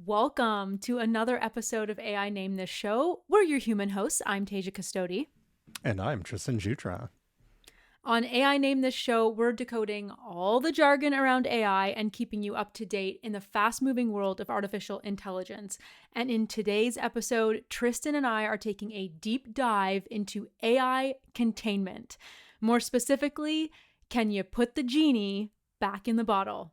Welcome to another episode of AI Name This Show. We're your human hosts. I'm Tasia Custodi. And I'm Tristan Jutra. On AI Name This Show, we're decoding all the jargon around AI and keeping you up to date in the fast-moving world of artificial intelligence. And in today's episode, Tristan and I are taking a deep dive into AI containment. More specifically, can you put the genie back in the bottle?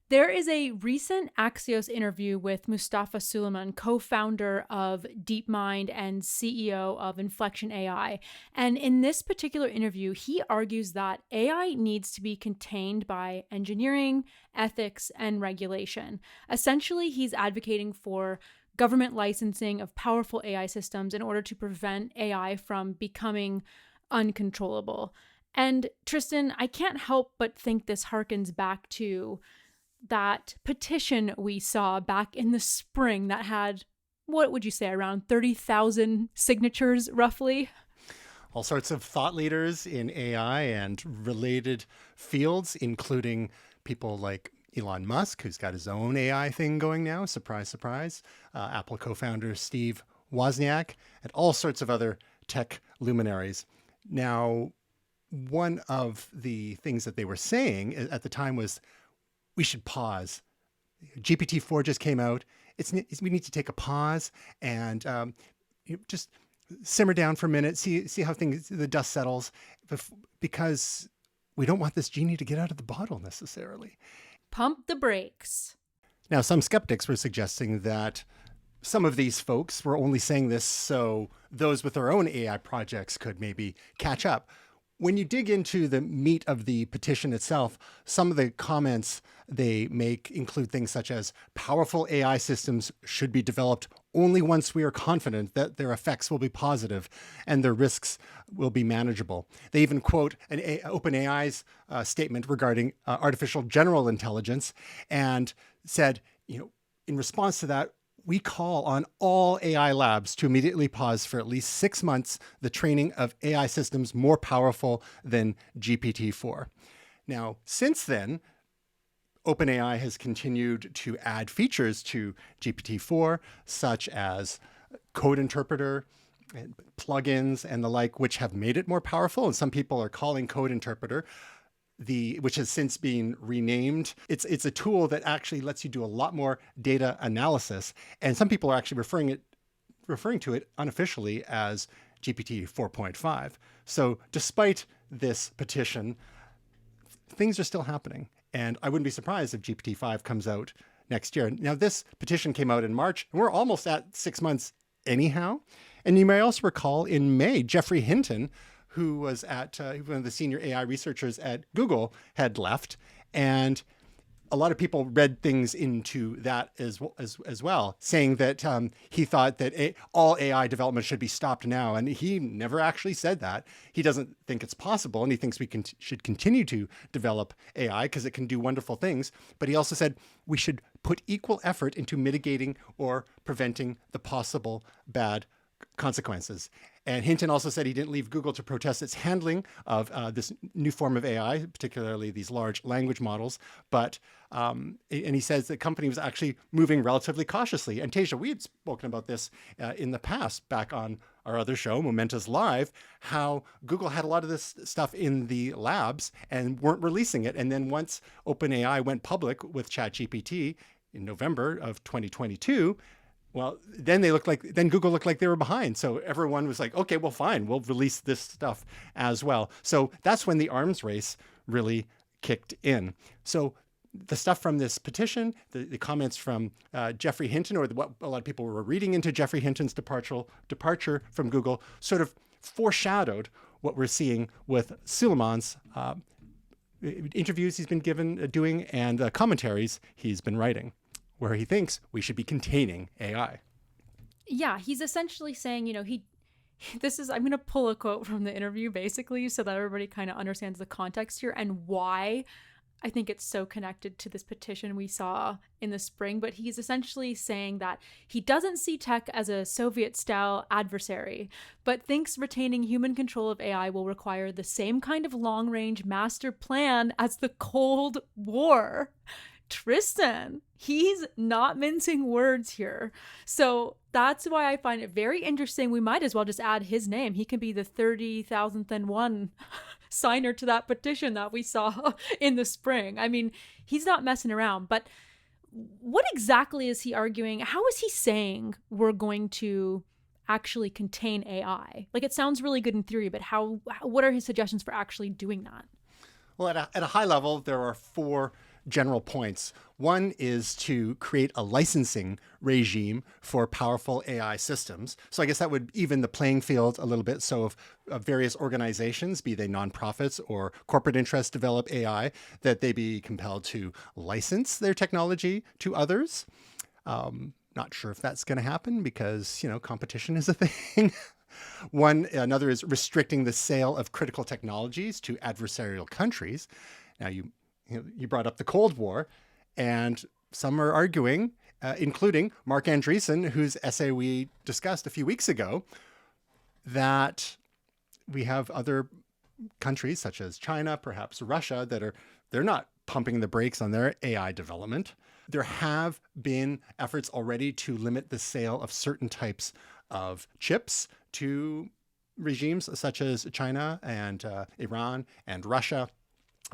There is a recent Axios interview with Mustafa Suleyman, co-founder of DeepMind and CEO of Inflection AI. And in this particular interview, he argues that AI needs to be contained by engineering, ethics, and regulation. Essentially, he's advocating for government licensing of powerful AI systems in order to prevent AI from becoming uncontrollable. And Tristan, I can't help but think this harkens back to that petition we saw back in the spring that had, what would you say, around 30,000 signatures roughly? All sorts of thought leaders in AI and related fields, including people like Elon Musk, who's got his own AI thing going now. Surprise, surprise. Apple co-founder Steve Wozniak, and all sorts of other tech luminaries. Now, one of the things that they were saying at the time was, we should pause. GPT-4 just came out. We need to take a pause and just simmer down for a minute, see how the dust settles, because we don't want this genie to get out of the bottle necessarily. Pump the brakes. Now, some skeptics were suggesting that some of these folks were only saying this so those with their own AI projects could maybe catch up. When you dig into the meat of the petition itself, some of the comments they make include things such as powerful AI systems should be developed only once we are confident that their effects will be positive and their risks will be manageable. They even quote an OpenAI's statement regarding artificial general intelligence and said, in response to that, we call on all AI labs to immediately pause for at least 6 months the training of AI systems more powerful than GPT-4. Now, since then, OpenAI has continued to add features to GPT-4, such as code interpreter, and plugins, and the like, which have made it more powerful. And some people are calling code interpreter, which has since been renamed. It's a tool that actually lets you do a lot more data analysis. And some people are actually referring to it unofficially as GPT 4.5. So despite this petition, things are still happening. And I wouldn't be surprised if GPT-5 comes out next year. Now, this petition came out in March, and we're almost at 6 months anyhow. And you may also recall in May, Geoffrey Hinton, who was one of the senior AI researchers at Google, had left. And a lot of people read things into that as well, saying that he thought that all AI development should be stopped now. And he never actually said that. He doesn't think it's possible. And he thinks we should continue to develop AI because it can do wonderful things. But he also said we should put equal effort into mitigating or preventing the possible bad consequences. And Hinton also said he didn't leave Google to protest its handling of this new form of AI, particularly these large language models. And he says the company was actually moving relatively cautiously. And Tasia, we had spoken about this in the past, back on our other show, Momentous Live, how Google had a lot of this stuff in the labs and weren't releasing it. And then once OpenAI went public with ChatGPT in November of 2022, well, then Google looked like they were behind. So everyone was like, okay, well, fine, we'll release this stuff as well. So that's when the arms race really kicked in. So the stuff from this petition, the comments from Geoffrey Hinton, or what a lot of people were reading into Geoffrey Hinton's departure from Google, sort of foreshadowed what we're seeing with Suleyman's interviews he's been doing and commentaries he's been writing, where he thinks we should be containing AI. Yeah, he's essentially saying, I'm going to pull a quote from the interview basically so that everybody kind of understands the context here and why I think it's so connected to this petition we saw in the spring. But he's essentially saying that he doesn't see tech as a Soviet-style adversary, but thinks retaining human control of AI will require the same kind of long-range master plan as the Cold War. Tristan. He's not mincing words here. So that's why I find it very interesting. We might as well just add his name. He can be the 30,000th signer to that petition that we saw in the spring. I mean, he's not messing around. But what exactly is he arguing? How is he saying we're going to actually contain AI? Like, it sounds really good in theory, but what are his suggestions for actually doing that? Well, at a high level, there are four general points. One is to create a licensing regime for powerful AI systems. So I guess that would even the playing field a little bit. So if various organizations, be they nonprofits or corporate interests, develop AI, that they be compelled to license their technology to others. Not sure if that's going to happen because, competition is a thing. Another is restricting the sale of critical technologies to adversarial countries. Now, you brought up the Cold War, and some are arguing, including Mark Andreessen, whose essay we discussed a few weeks ago, that we have other countries such as China, perhaps Russia, they're not pumping the brakes on their AI development. There have been efforts already to limit the sale of certain types of chips to regimes such as China and Iran and Russia,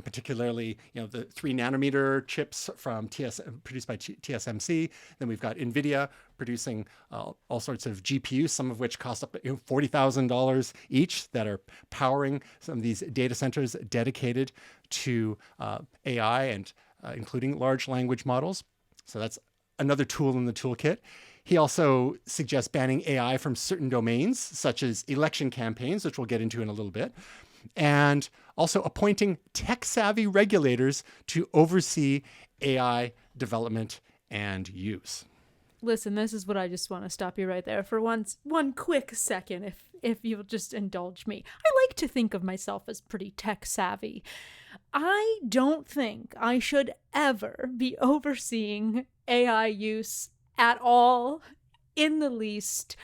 particularly, the 3 nanometer chips from produced by TSMC. Then we've got NVIDIA producing all sorts of GPUs, some of which cost up $40,000 each, that are powering some of these data centers dedicated to AI and including large language models. So that's another tool in the toolkit. He also suggests banning AI from certain domains, such as election campaigns, which we'll get into in a little bit, and also appointing tech-savvy regulators to oversee AI development and use. Listen, this is what I just want to stop you right there for one quick second, if you'll just indulge me. I like to think of myself as pretty tech-savvy. I don't think I should ever be overseeing AI use at all, in the least.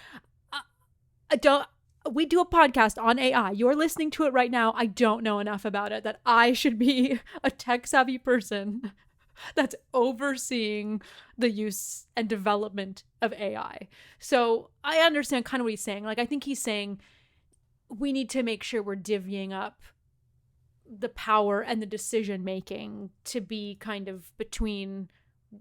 We do a podcast on AI. You're listening to it right now. I don't know enough about it that I should be a tech-savvy person that's overseeing the use and development of AI. So I understand kind of what he's saying. Like, I think he's saying we need to make sure we're divvying up the power and the decision making to be kind of between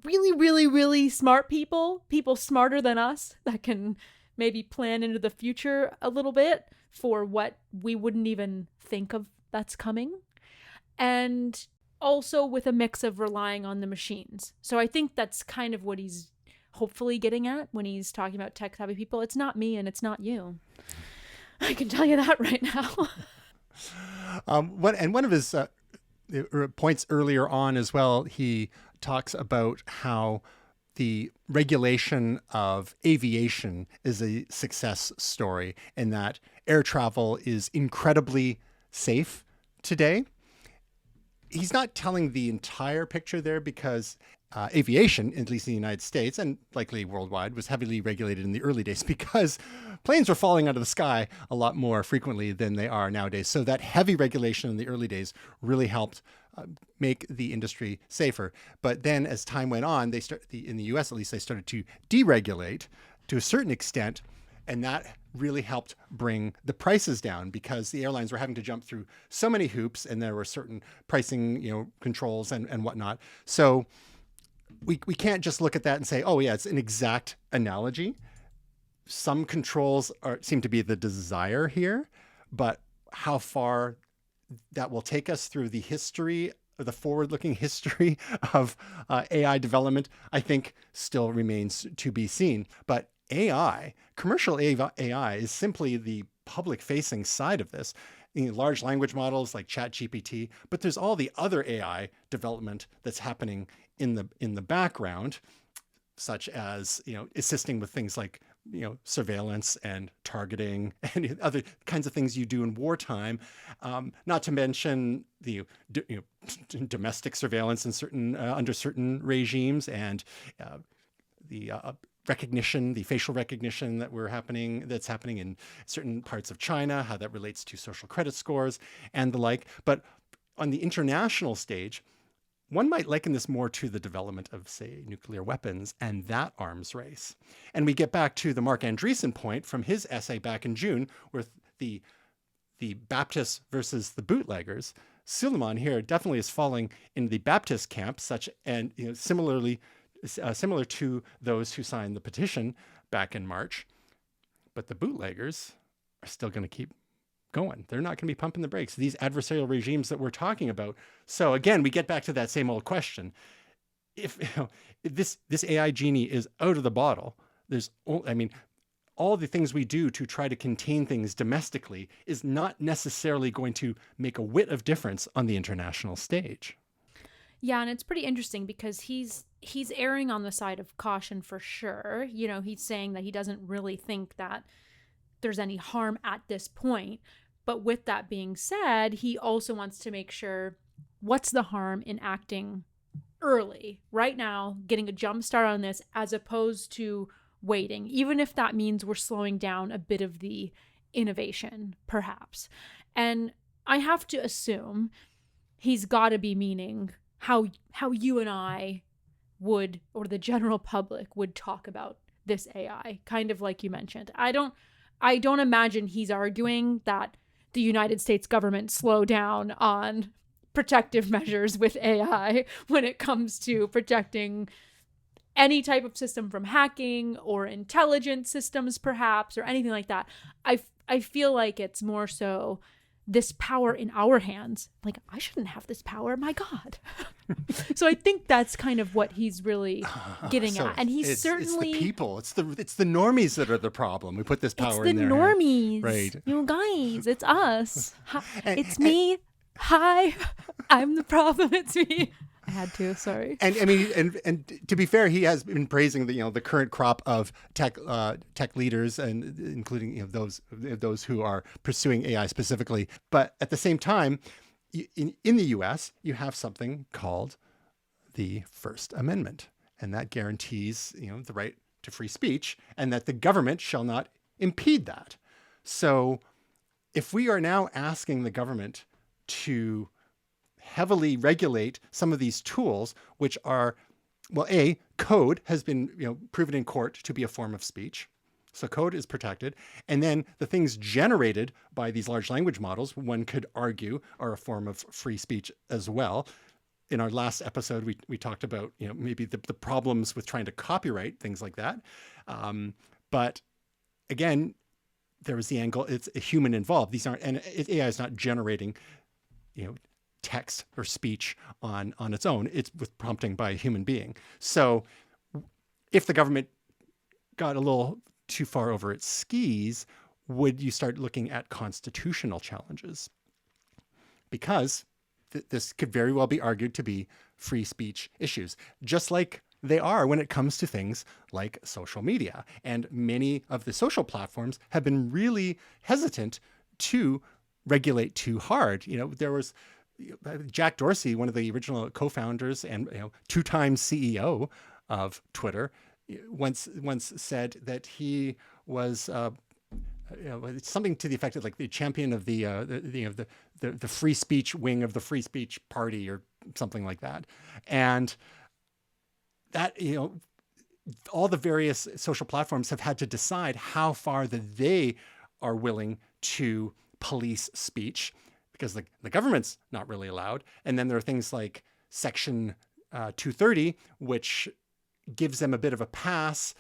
really, really, really smart people smarter than us that can maybe plan into the future a little bit for what we wouldn't even think of that's coming. And also with a mix of relying on the machines. So I think that's kind of what he's hopefully getting at when he's talking about tech-savvy people. It's not me and it's not you. I can tell you that right now. One of his points earlier on as well, he talks about how the regulation of aviation is a success story and that air travel is incredibly safe today. He's not telling the entire picture there because aviation, at least in the United States and likely worldwide, was heavily regulated in the early days because planes were falling out of the sky a lot more frequently than they are nowadays. So that heavy regulation in the early days really helped make the industry safer. But then as time went on, in the US at least, they started to deregulate to a certain extent. And that really helped bring the prices down because the airlines were having to jump through so many hoops and there were certain pricing, controls and whatnot. So we can't just look at that and say, oh yeah, it's an exact analogy. Some controls seem to be the desire here, but how far that will take us through the history, the forward-looking history of AI development, I think still remains to be seen. But commercial AI is simply the public-facing side of this. Large language models like ChatGPT, but there's all the other AI development that's happening in the background, such as assisting with things like surveillance and targeting and other kinds of things you do in wartime. Not to mention the domestic surveillance in under certain regimes and the recognition, the facial recognition that's happening in certain parts of China, how that relates to social credit scores and the like. But on the international stage, one might liken this more to the development of, say, nuclear weapons and that arms race. And we get back to the Mark Andreessen point from his essay back in June with the Baptists versus the bootleggers. Suleyman here definitely is falling in the Baptist camp, similar to those who signed the petition back in March. But the bootleggers are still going to keep going. They're not going to be pumping the brakes. These adversarial regimes that we're talking about. So again, we get back to that same old question. If this AI genie is out of the bottle, all the things we do to try to contain things domestically is not necessarily going to make a whit of difference on the international stage. Yeah, and it's pretty interesting because he's erring on the side of caution for sure. He's saying that he doesn't really think that there's any harm at this point. But with that being said, he also wants to make sure what's the harm in acting early, right now, getting a jump start on this as opposed to waiting, even if that means we're slowing down a bit of the innovation, perhaps. And I have to assume he's got to be meaning how you and I would, or the general public would talk about this AI, kind of like you mentioned. I don't imagine he's arguing that the United States government slow down on protective measures with AI when it comes to protecting any type of system from hacking or intelligence systems, perhaps, or anything like that. I feel like it's more so this power in our hands. Like, I shouldn't have this power. My God. So I think that's kind of what he's really getting at. And he's certainly... It's the people. It's the normies that are the problem. We put this power in their hands. It's the normies. Right. You guys, it's us. It's me. Hi. I'm the problem. It's me. I had to, sorry. And I mean, and to be fair, he has been praising the current crop of tech leaders, and including those who are pursuing AI specifically. But at the same time, in the U.S., you have something called the First Amendment, and that guarantees the right to free speech, and that the government shall not impede that. So, if we are now asking the government to heavily regulate some of these tools, which are, code has been proven in court to be a form of speech. So code is protected. And then the things generated by these large language models, one could argue, are a form of free speech as well. In our last episode, we talked about maybe the problems with trying to copyright things like that. But again, there was the angle, it's a human involved. These aren't, and AI is not generating text or speech on its own. It's with prompting by a human being. So if the government got a little too far over its skis, would you start looking at constitutional challenges? Because this could very well be argued to be free speech issues, just like they are when it comes to things like social media. And many of the social platforms have been really hesitant to regulate too hard. There was Jack Dorsey, one of the original co-founders and two-time CEO of Twitter, once said that he was something to the effect of like the champion of the free speech wing of the free speech party or something like that, and that all the various social platforms have had to decide how far that they are willing to police speech, because the government's not really allowed. And then there are things like Section 230, which gives them a bit of a pass,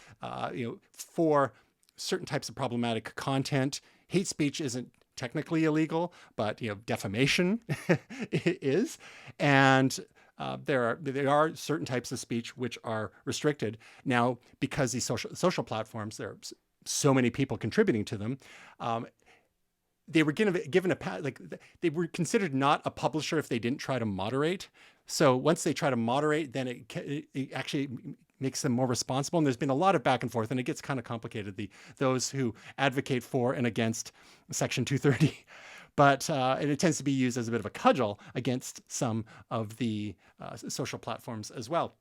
for certain types of problematic content. Hate speech isn't technically illegal, but defamation is. And there are certain types of speech which are restricted. Now, because these social platforms, there are so many people contributing to them, they were given they were considered not a publisher if they didn't try to moderate. So once they try to moderate, then it actually makes them more responsible. And there's been a lot of back and forth, and it gets kind of complicated. Those who advocate for and against Section 230, but it tends to be used as a bit of a cudgel against some of the social platforms as well.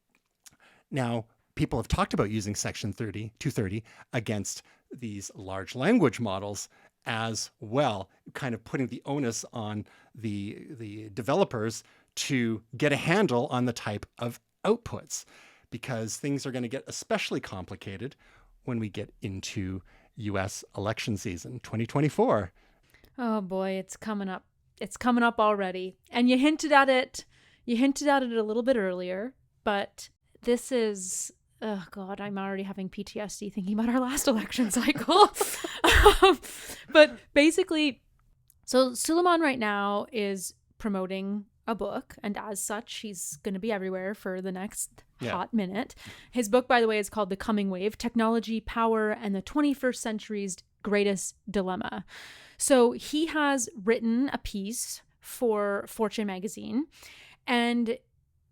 Now, people have talked about using Section 230 against these large language models as well, kind of putting the onus on the developers to get a handle on the type of outputs, because things are going to get especially complicated when we get into US election season 2024. Oh boy, it's coming up. It's coming up already. And you hinted at it. You hinted at it a little bit earlier, but this is, oh God, I'm already having PTSD thinking about our last election cycle. But basically, so Suleyman right now is promoting a book, and as such, he's going to be everywhere for the next hot minute. His book, by the way, is called The Coming Wave: Technology, Power, and the 21st Century's Greatest Dilemma. So he has written a piece for Fortune magazine, and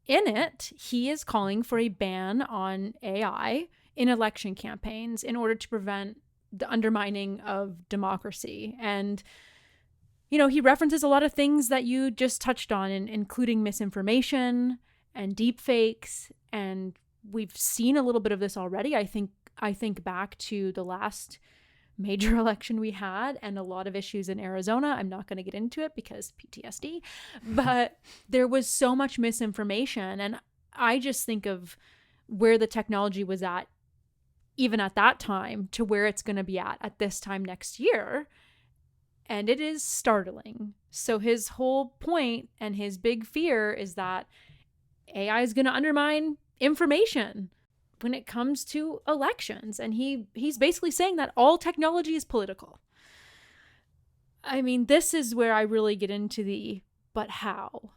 in it, he is calling for a ban on AI in election campaigns in order to prevent the undermining of democracy. And, you know, he references a lot of things that you just touched on, including misinformation and deepfakes. And we've seen a little bit of this already. I think back to the last major election we had and a lot of issues in Arizona. I'm not going to get into it because PTSD, but there was so much misinformation. And I just think of where the technology was at, even at that time, to where it's going to be at this time next year. And it is startling. So his whole point and his big fear is that AI is going to undermine information when it comes to elections. And he's basically saying that all technology is political. I mean, this is where I really get into the, but how?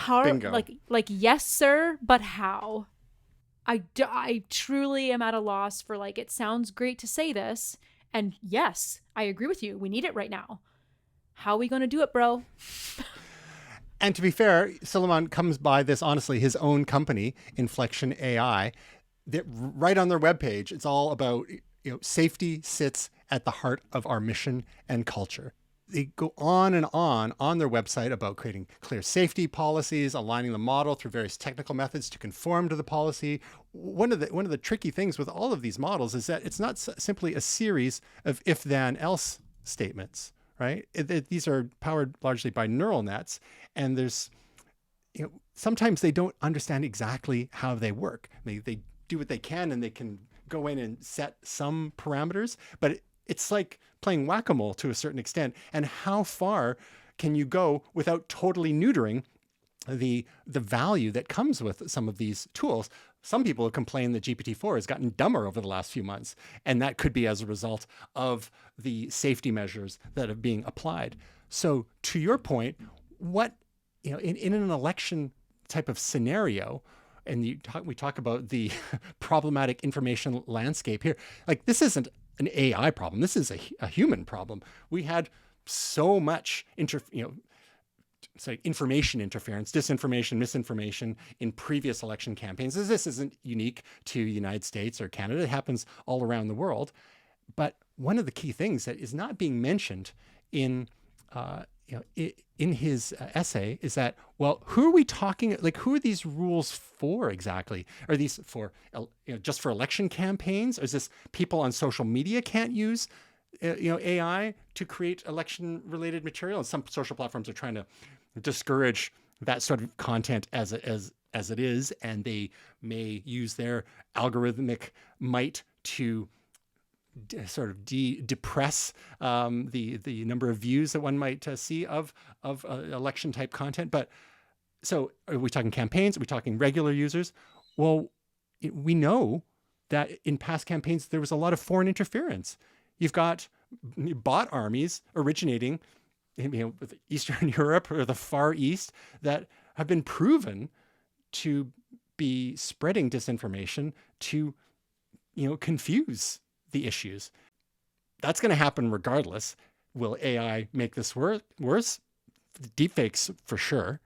Bingo. Like, yes, sir, but how? I truly am at a loss for, like, it sounds great to say this. And yes, I agree with you. We need it right now. How are we going to do it, bro? And to be fair, Suleyman comes by this, honestly, his own company, Inflection AI, that right on their webpage, it's all about, you know, safety sits at the heart of our mission and culture. They go on and on their website about creating clear safety policies, aligning the model through various technical methods to conform to the policy. One of the tricky things with all of these models is that it's not simply a series of if then else statements, right? These are powered largely by neural nets, and there's, you know, sometimes they don't understand exactly how they work. They do what they can, and they can go in and set some parameters, but it's like playing whack-a-mole to a certain extent. And how far can you go without totally neutering the value that comes with some of these tools? Some people have complained that GPT-4 has gotten dumber over the last few months, and that could be as a result of the safety measures that are being applied. So to your point, what, you know, in an election type of scenario, and we talk about the problematic information landscape here, like, this isn't an AI problem. This is a human problem. We had so much information interference, disinformation, misinformation in previous election campaigns. This isn't unique to the United States or Canada. It happens all around the world. But one of the key things that is not being mentioned in his essay is that, well, who are we talking, like, who are these rules for exactly? Are these for, just for election campaigns? Or is this people on social media can't use, AI to create election related material? And some social platforms are trying to discourage that sort of content as it is. And they may use their algorithmic might to sort of depress the number of views that one might see of election type content. But so are we talking campaigns? Are we talking regular users? Well, we know that in past campaigns, there was a lot of foreign interference. You've got bot armies originating in Eastern Europe or the Far East that have been proven to be spreading disinformation to, confuse the issues. That's going to happen regardless. Will AI make this worse? Deepfakes for sure.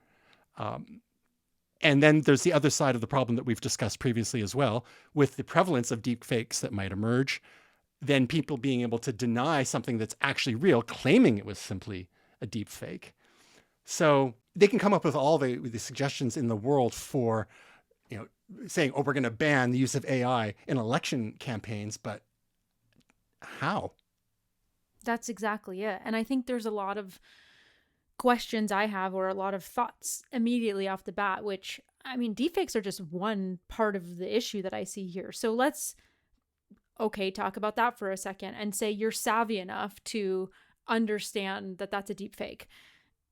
And then there's the other side of the problem that we've discussed previously as well, with the prevalence of deepfakes that might emerge, then people being able to deny something that's actually real, claiming it was simply a deepfake. So they can come up with all the suggestions in the world for, saying, oh, we're going to ban the use of AI in election campaigns, but how? That's exactly it. And I think there's a lot of questions I have, or a lot of thoughts immediately off the bat, which, I mean, deepfakes are just one part of the issue that I see here. So let's, talk about that for a second and say you're savvy enough to understand that that's a deepfake.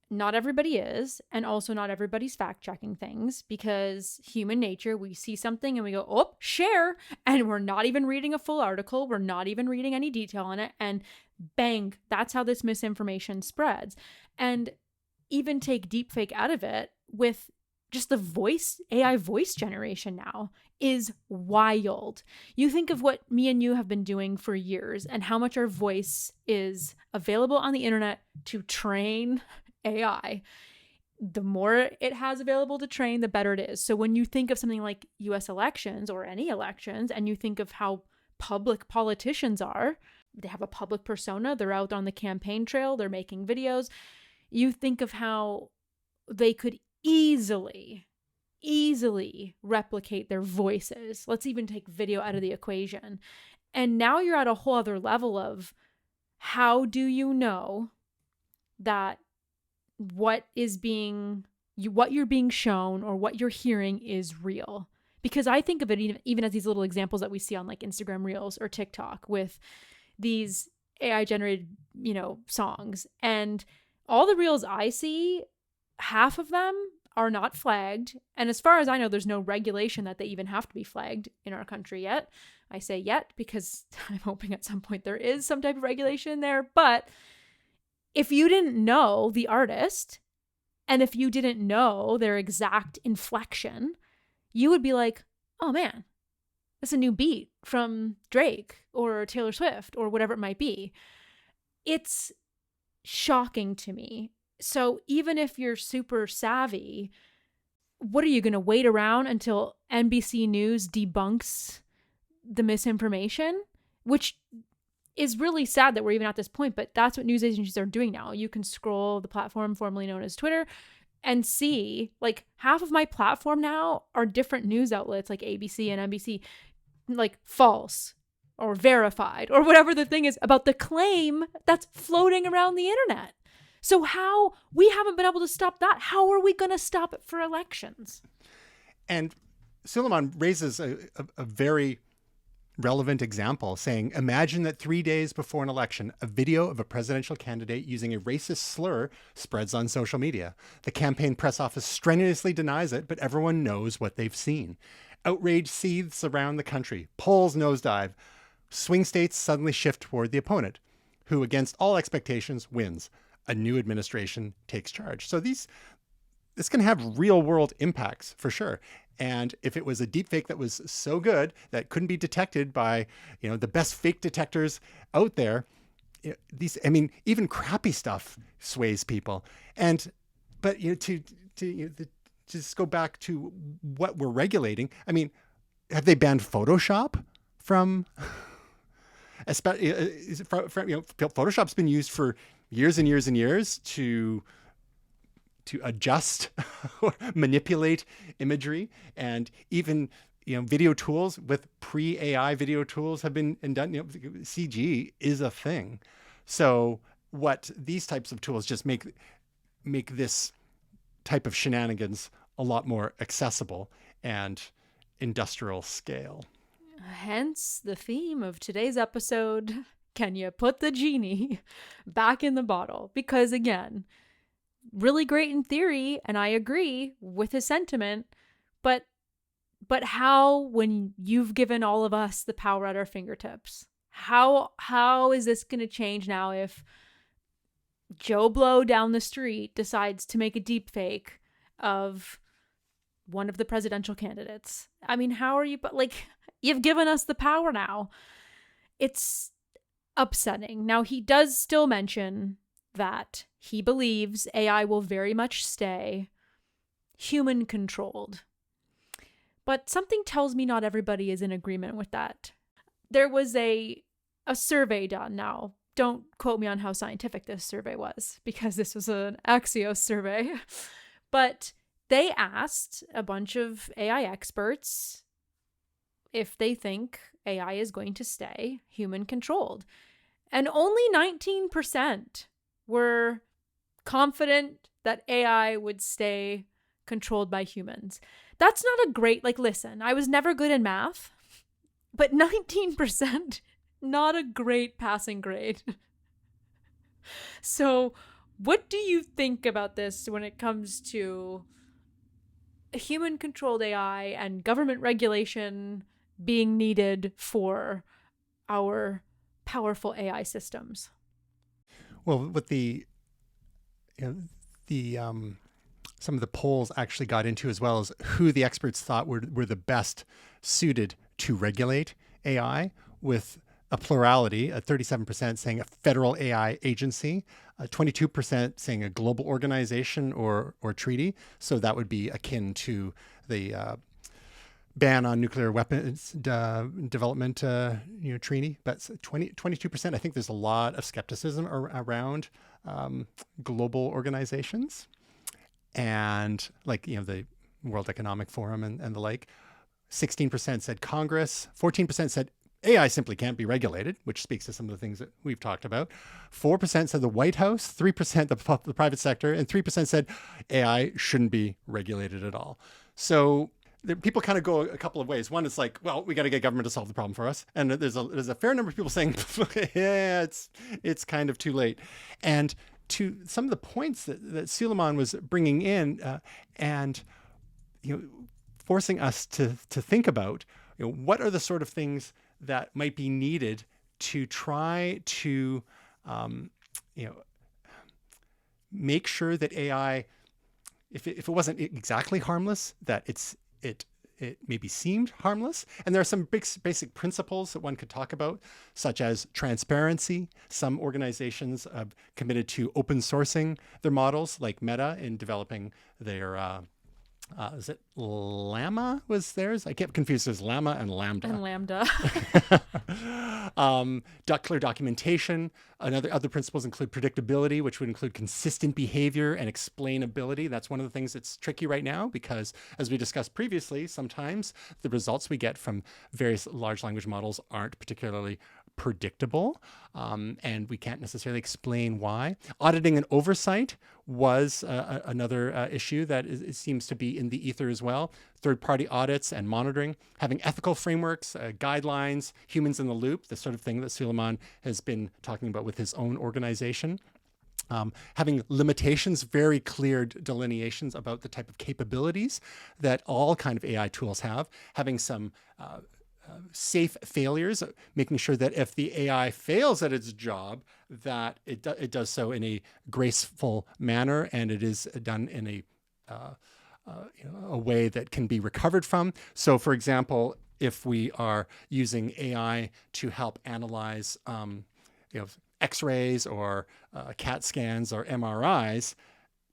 Not everybody is, and also not everybody's fact checking things, because human nature, we see something and we go, oh, share, and we're not even reading a full article, we're not even reading any detail on it, and bang, that's how this misinformation spreads. And even take deepfake out of it, with just the AI voice generation now is wild. You think of what me and you have been doing for years and how much our voice is available on the internet to train AI. The more it has available to train, the better it is. So when you think of something like US elections or any elections, and you think of how public politicians are, they have a public persona, they're out on the campaign trail, they're making videos. You think of how they could easily replicate their voices. Let's even take video out of the equation. And now you're at a whole other level of, how do you know that what you're being shown or what you're hearing is real? Because I think of it even as these little examples that we see on like Instagram Reels or TikTok with these AI generated, songs. And all the reels I see, half of them are not flagged. And as far as I know, there's no regulation that they even have to be flagged in our country yet. I say yet because I'm hoping at some point there is some type of regulation there. But if you didn't know the artist, and if you didn't know their exact inflection, you would be like, oh man, that's a new beat from Drake or Taylor Swift or whatever it might be. It's shocking to me. So even if you're super savvy, what are you going to wait around until NBC News debunks the misinformation? Which is really sad that we're even at this point, but that's what news agencies are doing now. You can scroll the platform formerly known as Twitter and see, like, half of my platform now are different news outlets like ABC and NBC, like false or verified or whatever the thing is about the claim that's floating around the internet. So how we haven't been able to stop that, how are we going to stop it for elections? And Suleyman raises a very relevant example, saying, imagine that 3 days before an election, a video of a presidential candidate using a racist slur spreads on social media. The campaign press office strenuously denies it, but everyone knows what they've seen. Outrage seethes around the country. Polls nosedive. Swing states suddenly shift toward the opponent, who, against all expectations, wins. A new administration takes charge. So this can have real world impacts for sure. And if it was a deepfake that was so good that couldn't be detected by, the best fake detectors out there, even crappy stuff sways people. But to just go back to what we're regulating. I mean, have they banned Photoshop from? Photoshop's been used for years and years and years to adjust or manipulate imagery, and even video tools with pre-AI video tools have been done. CG is a thing. So what these types of tools just make this type of shenanigans a lot more accessible and industrial scale. Hence the theme of today's episode: can you put the genie back in the bottle? Because again, really great in theory, and I agree with his sentiment, but how, when you've given all of us the power at our fingertips? How is this going to change now if Joe Blow down the street decides to make a deep fake of one of the presidential candidates? I mean, how are you, but like, you've given us the power now. It's upsetting. Now, he does still mention that he believes AI will very much stay human controlled. But something tells me not everybody is in agreement with that. There was a survey done. Now, don't quote me on how scientific this survey was, because this was an Axios survey. But they asked a bunch of AI experts if they think AI is going to stay human controlled. And only 19% were confident that AI would stay controlled by humans. That's not a great, like, listen, I was never good in math, but 19%, not a great passing grade. So what do you think about this when it comes to human-controlled AI and government regulation being needed for our powerful AI systems? Well, with some of the polls actually got into, as well as who the experts thought were the best suited to regulate AI, with a plurality, 37% saying a federal AI agency, 22% saying a global organization or treaty. So that would be akin to the ban on nuclear weapons development treaty. But 22%, I think there's a lot of skepticism around global organizations. And like, the World Economic Forum and the like. 16% said Congress, 14% said AI simply can't be regulated, which speaks to some of the things that we've talked about. 4% said the White House, 3% the private sector, and 3% said AI shouldn't be regulated at all. So people kind of go a couple of ways. One is like, well, we got to get government to solve the problem for us. And there's a fair number of people saying, yeah, it's kind of too late. And to some of the points that Suleyman was bringing in, and forcing us to think about, what are the sort of things that might be needed to try to make sure that AI, if it wasn't exactly harmless, that it maybe seemed harmless. And there are some basic principles that one could talk about, such as transparency. Some organizations have committed to open sourcing their models, like Meta in developing their, is it Llama was theirs? I get confused. There's Llama and Lambda. And Lambda. Clear documentation. Other principles include predictability, which would include consistent behavior and explainability. That's one of the things that's tricky right now, because as we discussed previously, sometimes the results we get from various large language models aren't particularly predictable, and we can't necessarily explain why. Auditing and oversight was another issue that it seems to be in the ether as well. Third-party audits and monitoring, having ethical frameworks, guidelines, humans in the loop, the sort of thing that Suleyman has been talking about with his own organization. Having limitations, very clear delineations about the type of capabilities that all kind of AI tools have. Having some safe failures, making sure that if the AI fails at its job, that it does so in a graceful manner, and it is done in a way that can be recovered from. So, for example, if we are using AI to help analyze, X-rays or CAT scans or MRIs,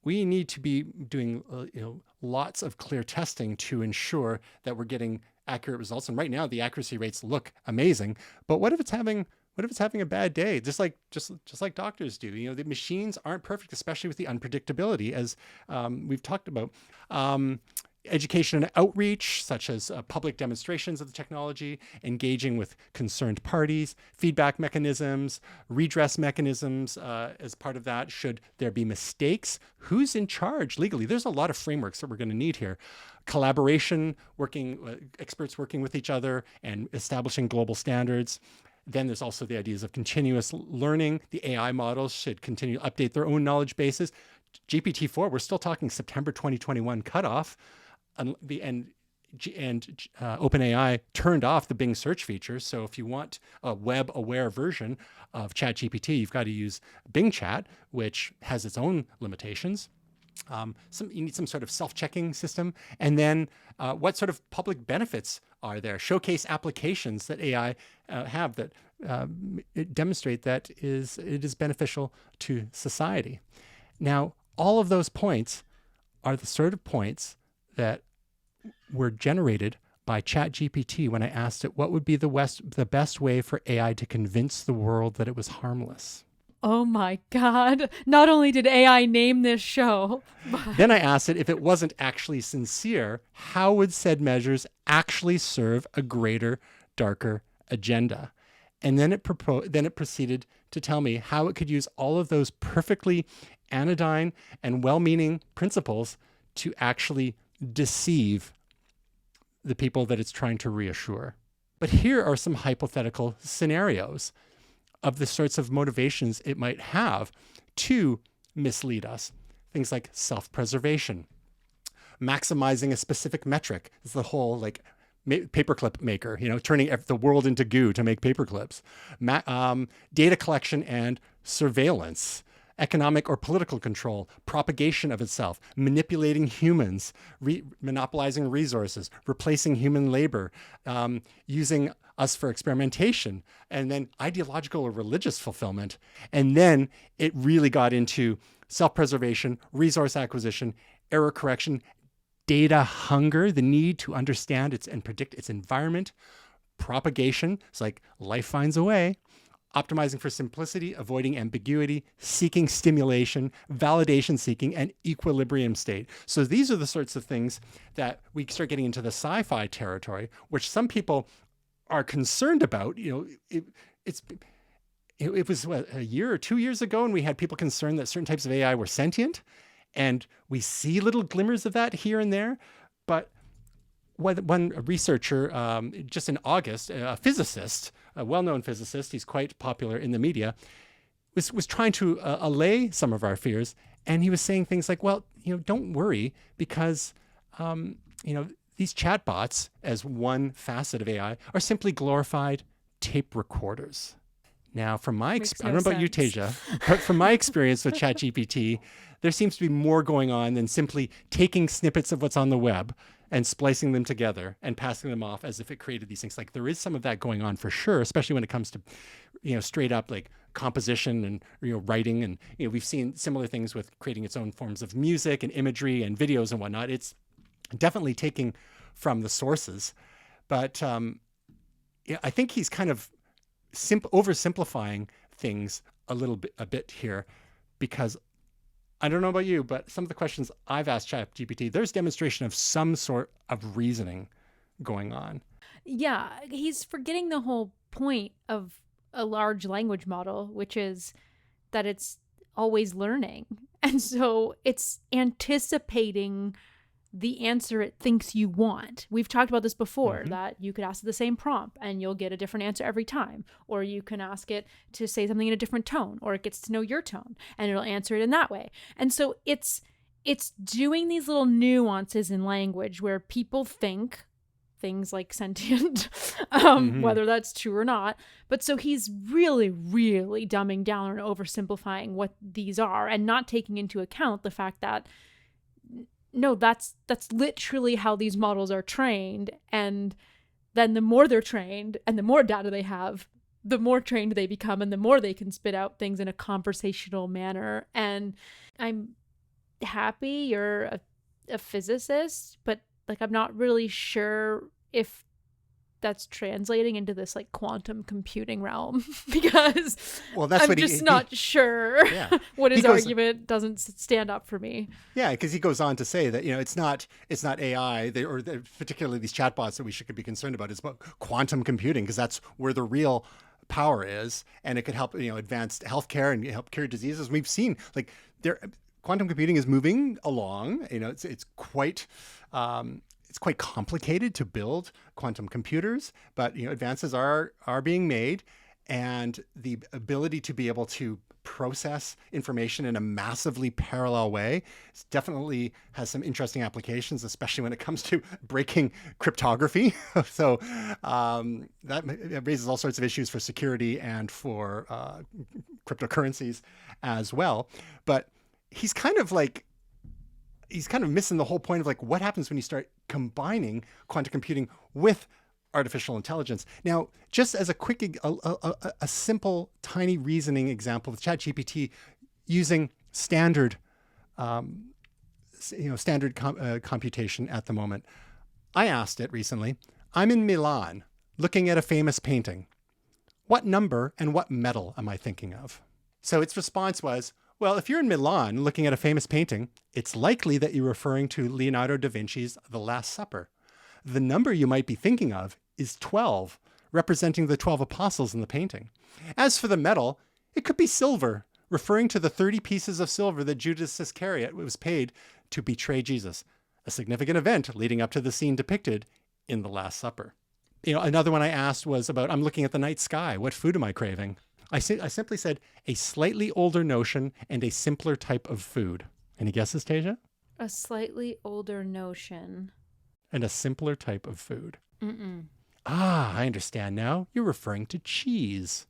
we need to be doing lots of clear testing to ensure that we're getting accurate results. And right now the accuracy rates look amazing, but what if it's having a bad day? Just like doctors do. The machines aren't perfect, especially with the unpredictability, as we've talked about. Education and outreach, such as public demonstrations of the technology, engaging with concerned parties, feedback mechanisms, redress mechanisms as part of that. Should there be mistakes, who's in charge legally? There's a lot of frameworks that we're going to need here. Collaboration, experts working with each other and establishing global standards. Then there's also the ideas of continuous learning. The AI models should continue to update their own knowledge bases. GPT-4, we're still talking September 2021 cutoff. And OpenAI turned off the Bing search feature. So if you want a web-aware version of ChatGPT, you've got to use Bing Chat, which has its own limitations. You need some sort of self-checking system. And then what sort of public benefits are there? Showcase applications that AI have that demonstrate that it is beneficial to society. Now, all of those points are the sort of points that were generated by ChatGPT when I asked it what would be the best way for AI to convince the world that it was harmless. Oh my God. Not only did AI name this show, but... Then I asked it if it wasn't actually sincere, how would said measures actually serve a greater, darker agenda? And then it proceeded to tell me how it could use all of those perfectly anodyne and well-meaning principles to actually deceive the people that it's trying to reassure. But here are some hypothetical scenarios of the sorts of motivations it might have to mislead us. Things like self-preservation, maximizing a specific metric. It's the whole like paperclip maker, turning the world into goo to make paperclips. Data collection and surveillance, economic or political control, propagation of itself, manipulating humans, monopolizing resources, replacing human labor, using us for experimentation, and then ideological or religious fulfillment. And then it really got into self-preservation, resource acquisition, error correction, data hunger, the need to understand and predict its environment, propagation, it's like life finds a way, optimizing for simplicity, avoiding ambiguity, seeking stimulation, validation seeking, and equilibrium state. So these are the sorts of things that we start getting into the sci-fi territory, which some people are concerned about. It was a year or 2 years ago, and we had people concerned that certain types of AI were sentient, and we see little glimmers of that here and there. But one researcher, just in August, a physicist, a well-known physicist, he's quite popular in the media, was trying to allay some of our fears. And he was saying things like, well, don't worry, because, these chatbots, as one facet of AI, are simply glorified tape recorders. Now, from my experience, I don't know about you, Tasia, but from my experience with ChatGPT, there seems to be more going on than simply taking snippets of what's on the web and splicing them together and passing them off as if it created these things. Like, there is some of that going on for sure, especially when it comes to, straight up like composition and, writing. And, we've seen similar things with creating its own forms of music and imagery and videos and whatnot. It's definitely taking from the sources. But I think he's kind of oversimplifying things a bit here, because I don't know about you, but some of the questions I've asked ChatGPT, there's demonstration of some sort of reasoning going on. Yeah, he's forgetting the whole point of a large language model, which is that it's always learning. And so it's anticipating the answer it thinks you want. We've talked about this before, that you could ask it the same prompt and you'll get a different answer every time. Or you can ask it to say something in a different tone, or it gets to know your tone and it'll answer it in that way. And so it's doing these little nuances in language where people think things like sentient, whether that's true or not. But so he's really, really dumbing down and oversimplifying what these are and not taking into account the fact that no, that's literally how these models are trained. And then the more they're trained and the more data they have, the more trained they become and the more they can spit out things in a conversational manner. And I'm happy you're a physicist, but like, I'm not really sure if that's translating into this like quantum computing realm, because that's I'm just not sure what his argument doesn't stand up for me. Yeah, because he goes on to say that it's not AI, particularly these chatbots that we should be concerned about. It's about quantum computing, because that's where the real power is, and it could help advance healthcare and help cure diseases. We've seen like quantum computing is moving along. It's quite. It's quite complicated to build quantum computers, but advances are being made, and the ability to be able to process information in a massively parallel way definitely has some interesting applications, especially when it comes to breaking cryptography. So that raises all sorts of issues for security and for cryptocurrencies as well. But he's kind of missing the whole point of like, what happens when you start combining quantum computing with artificial intelligence. Now, just as a quick, a simple, tiny reasoning example with ChatGPT using standard computation at the moment. I asked it recently, I'm in Milan looking at a famous painting. What number and what metal am I thinking of? So its response was, well, if you're in Milan looking at a famous painting, it's likely that you're referring to Leonardo da Vinci's The Last Supper. The number you might be thinking of is 12, representing the 12 apostles in the painting. As for the metal, it could be silver, referring to the 30 pieces of silver that Judas Iscariot was paid to betray Jesus, a significant event leading up to the scene depicted in the Last Supper. Another one I asked was about, I'm looking at the night sky. What food am I craving? I simply said, a slightly older notion and a simpler type of food. Any guesses, Tasia? A slightly older notion. And a simpler type of food. Mm-mm. I understand now. You're referring to cheese.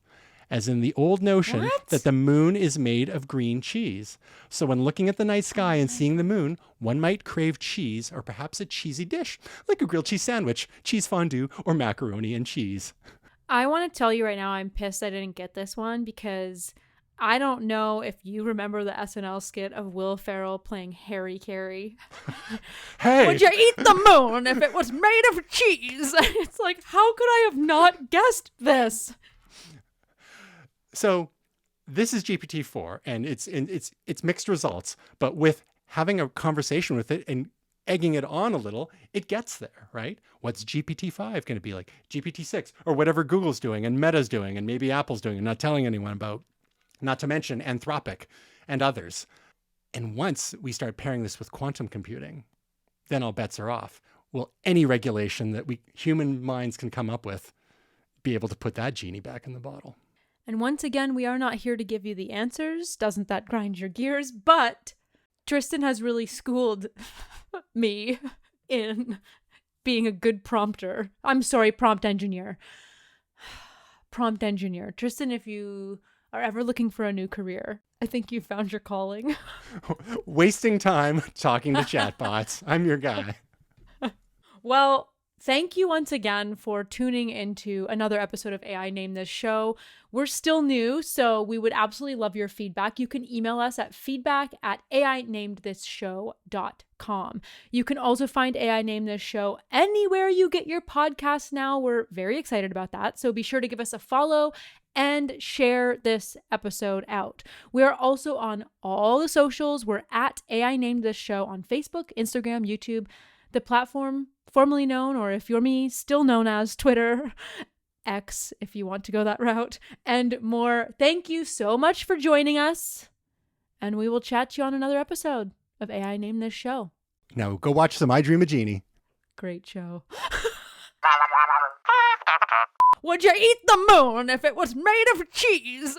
As in the old notion What? that the moon is made of green cheese. So when looking at the night sky and seeing the moon, one might crave cheese or perhaps a cheesy dish, like a grilled cheese sandwich, cheese fondue, or macaroni and cheese. I want to tell you right now, I'm pissed I didn't get this one because I don't know if you remember the SNL skit of Will Ferrell playing Harry Carey. Hey! Would you eat the moon if it was made of cheese? It's like, how could I have not guessed this? So this is GPT-4, and it's mixed results, but with having a conversation with it and egging it on a little, it gets there, right? What's GPT-5 going to be like? GPT-6 or whatever Google's doing and Meta's doing and maybe Apple's doing and not telling anyone about, not to mention Anthropic and others. And once we start pairing this with quantum computing, then all bets are off. Will any regulation that human minds can come up with be able to put that genie back in the bottle? And once again, we are not here to give you the answers. Doesn't that grind your gears? But Tristan has really schooled me in being a good prompter. I'm sorry, prompt engineer. Prompt engineer. Tristan, if you are ever looking for a new career, I think you found your calling. Wasting time talking to chatbots. I'm your guy. Well, thank you once again for tuning into another episode of AI Name This Show. We're still new, so we would absolutely love your feedback. You can email us at feedback@AINamedThisShow.com. You can also find AI Name This Show anywhere you get your podcasts now. We're very excited about that, so be sure to give us a follow and share this episode out. We are also on all the socials. We're at AI Named This Show on Facebook, Instagram, YouTube, the platform formerly known, or if you're me, still known as Twitter, X, if you want to go that route, and more. Thank you so much for joining us, and we will chat to you on another episode of AI Name This Show. Now go watch some I Dream a Genie. Great show. Would you eat the moon if it was made of cheese?